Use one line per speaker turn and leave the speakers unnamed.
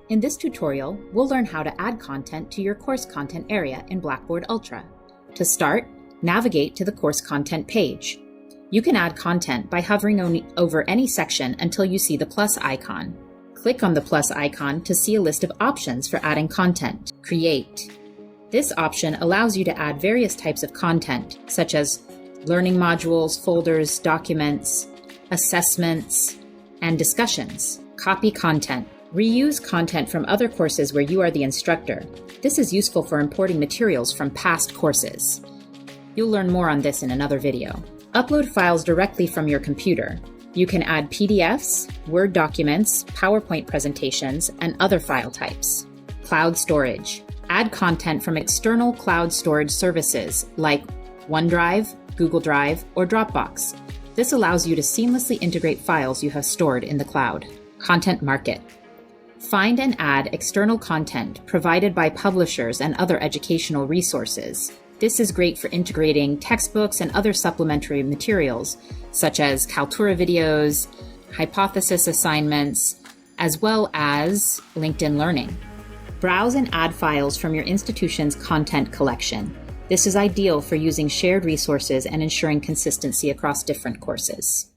In this tutorial, we'll learn how to add content to your course content area in Blackboard Ultra. To start, navigate to the course content page. You can add content by hovering over any section until you see the plus icon. Click on the plus icon to see a list of options for adding content. Create. This option allows you to add various types of content, such as learning modules, folders, documents, assessments, and discussions. Copy content. Reuse content from other courses where you are the instructor. This is useful for importing materials from past courses. You'll learn more on this in another video. Upload files directly from your computer. You can add PDFs, Word documents, PowerPoint presentations, and other file types. Cloud storage. Add content from external cloud storage services like OneDrive, Google Drive, or Dropbox. This allows you to seamlessly integrate files you have stored in the cloud. Content market. Find and add external content provided by publishers and other educational resources. This is great for integrating textbooks and other supplementary materials, such as Kaltura videos, hypothesis assignments, as well as LinkedIn Learning. Browse and add files from your institution's content collection. This is ideal for using shared resources and ensuring consistency across different courses.